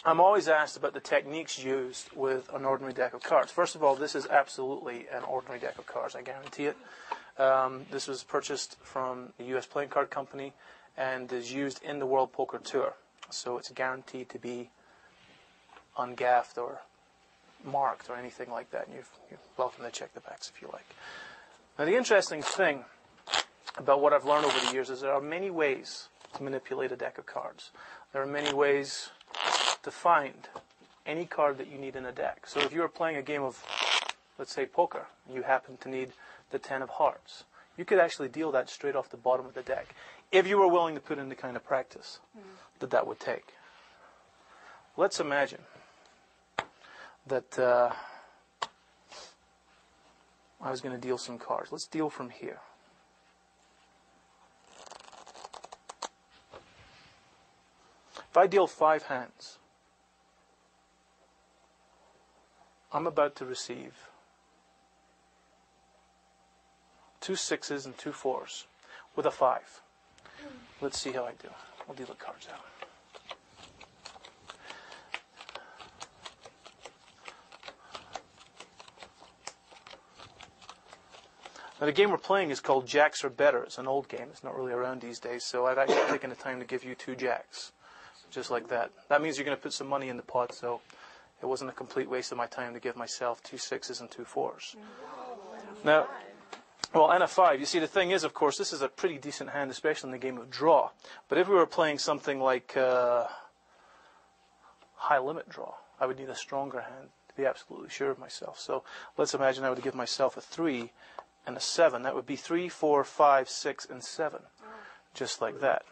I'm always asked about the techniques used with an ordinary deck of cards. First of all, this is absolutely an ordinary deck of cards, I guarantee it. This was purchased from the U.S. Playing Card Company and is used in the World Poker Tour. So it's guaranteed to be ungaffed or marked or anything like that. And you're welcome to check the backs if you like. Now, the interesting thing about what I've learned over the years is there are many ways to manipulate a deck of cards. There are many ways to find any card that you need in a deck. So if you were playing a game of, let's say, poker, and you happen to need the 10 of hearts, you could actually deal that straight off the bottom of the deck if you were willing to put in the kind of practice that would take. Let's imagine that I was going to deal some cards. Let's deal from here. If I deal 5 hands, I'm about to receive 2 6s and 2 4s with a 5. Let's see how I do. I'll deal the cards out. Now, the game we're playing is called Jacks or Better. It's an old game. It's not really around these days, so I've actually taken the time to give you 2 jacks, just like that. That means you're going to put some money in the pot, so it wasn't a complete waste of my time to give myself 2 6s and 2 4s. Now, well, and a 5. You see, the thing is, of course, this is a pretty decent hand, especially in the game of draw. But if we were playing something like high limit draw, I would need a stronger hand to be absolutely sure of myself. So let's imagine I would give myself a 3 and a 7. That would be 3, 4, 5, 6, and 7. Just like that.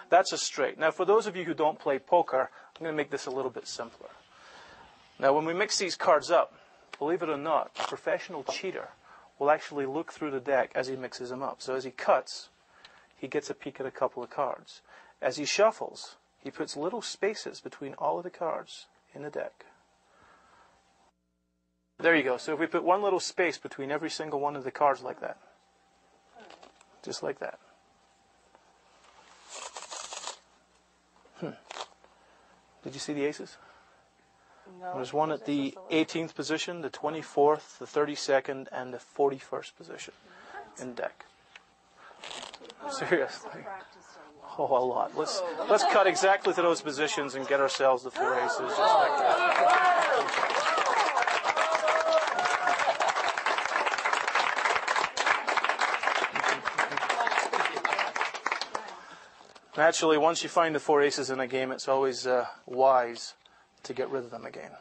That's a straight. Now, for those of you who don't play poker, I'm going to make this a little bit simpler. Now, when we mix these cards up, believe it or not, a professional cheater will actually look through the deck as he mixes them up. So as he cuts, he gets a peek at a couple of cards. As he shuffles, he puts little spaces between all of the cards in the deck. There you go. So if we put one little space between every single one of the cards like that, just like that. Did you see the aces? No. There's one at the 18th position, the 24th, the 32nd, and the 41st position in deck. Seriously. Oh, a lot. Let's cut exactly to those positions and get ourselves the 4 aces just like that. Naturally, once you find the 4 aces in a game, it's always wise to get rid of them again.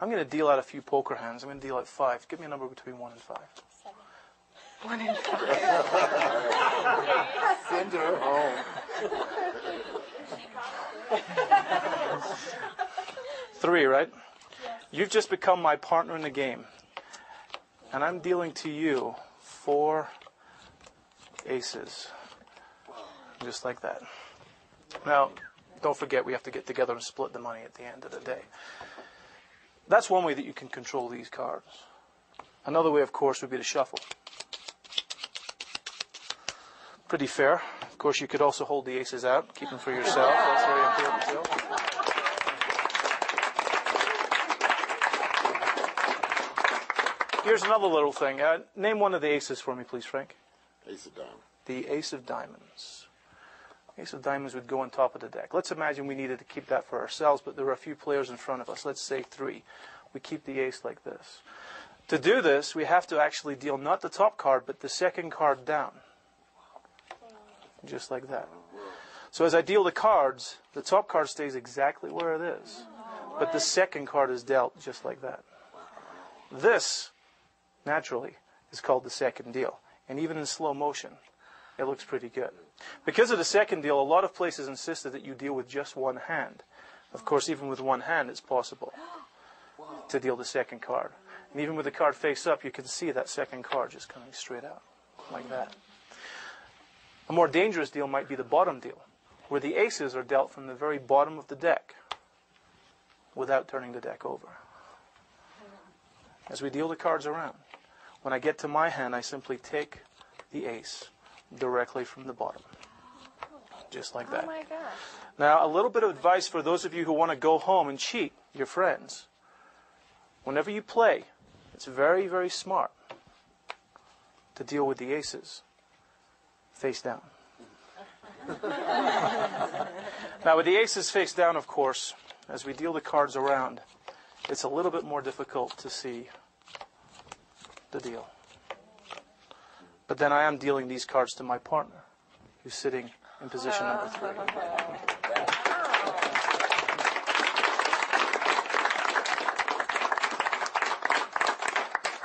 I'm going to deal out a few poker hands. I'm going to deal out 5. Give me a number between 1 and 5. 7. 1 and 5. Send her home. 3, right? You've just become my partner in the game. And I'm dealing to you 4 aces. Just like that. Now, don't forget we have to get together and split the money at the end of the day. That's one way that you can control these cards. Another way, of course, would be to shuffle. Pretty fair. Of course, you could also hold the aces out, keep them for yourself. That's very important too. Here's another little thing. Name one of the aces for me, please, Frank. Ace of diamonds. The ace of diamonds. Ace of diamonds would go on top of the deck. Let's imagine we needed to keep that for ourselves, but there are a few players in front of us. Let's say 3. We keep the ace like this. To do this, we have to actually deal not the top card, but the second card down. Just like that. So as I deal the cards, the top card stays exactly where it is, but the second card is dealt just like that. This, naturally, is called the second deal. And even in slow motion, it looks pretty good. Because of the second deal, a lot of places insisted that you deal with just one hand. Of course, even with one hand, it's possible to deal the second card. And even with the card face up, you can see that second card just coming straight out, like that. A more dangerous deal might be the bottom deal, where the aces are dealt from the very bottom of the deck, without turning the deck over. As we deal the cards around, when I get to my hand, I simply take the ace directly from the bottom. just like Oh that. my gosh. Now, a little bit of advice for those of you who want to go home and cheat your friends. Whenever you play, it's very, very smart to deal with the aces face down. Now, with the aces face down, of course, as we deal the cards around, it's a little bit more difficult to see the deal. But then I am dealing these cards to my partner, who's sitting in position number 3.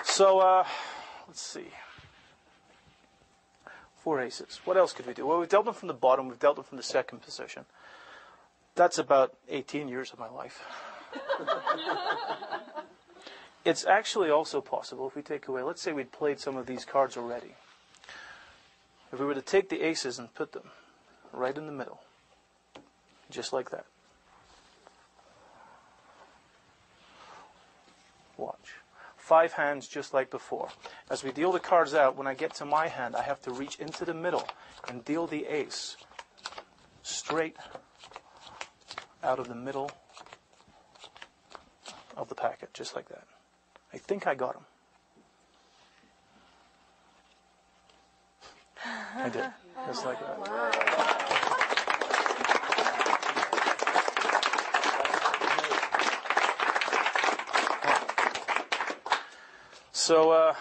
So, let's see. 4 aces. What else could we do? Well, we've dealt them from the bottom. We've dealt them from the second position. That's about 18 years of my life. It's actually also possible if we take away, let's say we'd played some of these cards already. If we were to take the aces and put them right in the middle, just like that. Watch. 5 hands just like before. As we deal the cards out, when I get to my hand, I have to reach into the middle and deal the ace straight out of the middle of the packet, just like that. I think I got him. I did, just like that. So,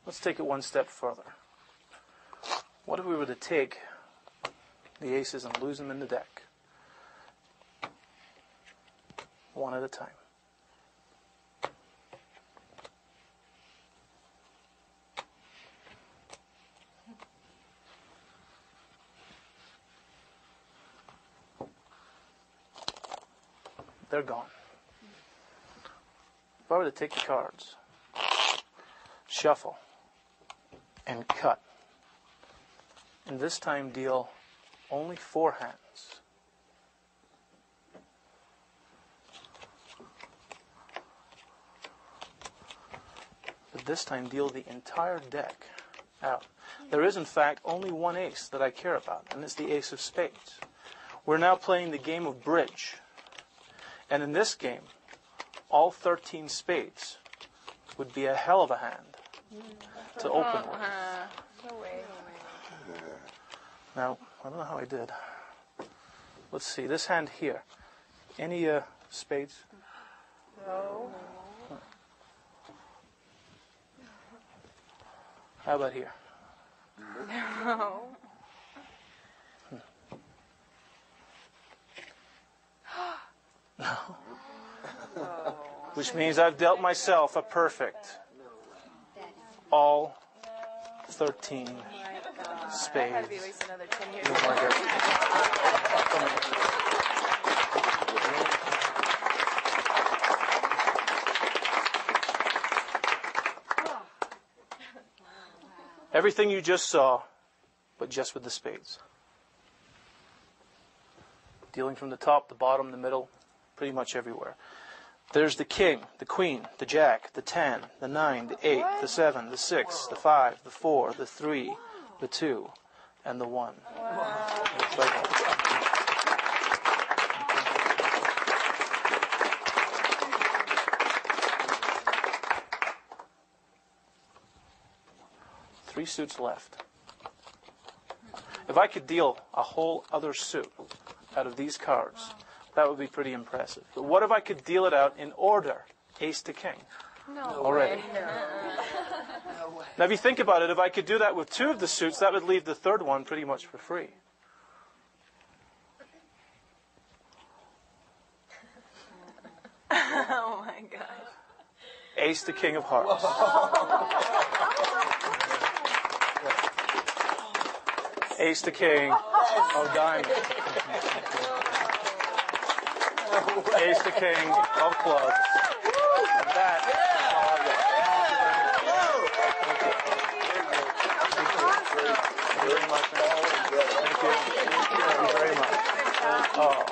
let's take it one step further. What if we were to take the aces and lose them in the deck? One at a time. They're gone. If I were to take the cards, shuffle, and cut, and this time deal only 4 hands. But this time deal the entire deck out. There is, in fact, only one ace that I care about, and it's the ace of spades. We're now playing the game of bridge. And in this game, all 13 spades would be a hell of a hand to open with. No way. Now, I don't know how I did. Let's see, this hand here. Any spades? No. How about here? No. No. Which means I've dealt myself a perfect. All 13 spades. Had to be at least another 10 years. Oh my God. Everything you just saw, but just with the spades. Dealing from the top, the bottom, the middle, pretty much everywhere. There's the king, the queen, the jack, the 10, the 9, the 8, the 7, the 6, the 5, the 4, the 3, the 2, and the 1. It's like that. 3 suits left. If I could deal a whole other suit out of these cards, that would be pretty impressive. But what if I could deal it out in order, ace to king, No already? Now, if you think about it, if I could do that with 2 of the suits, that would leave the third one pretty much for free. Oh my gosh. Ace to king of hearts. Ace to king of diamonds. Ace to king of clubs. That. Thank you very much. Thank you very much. Oh.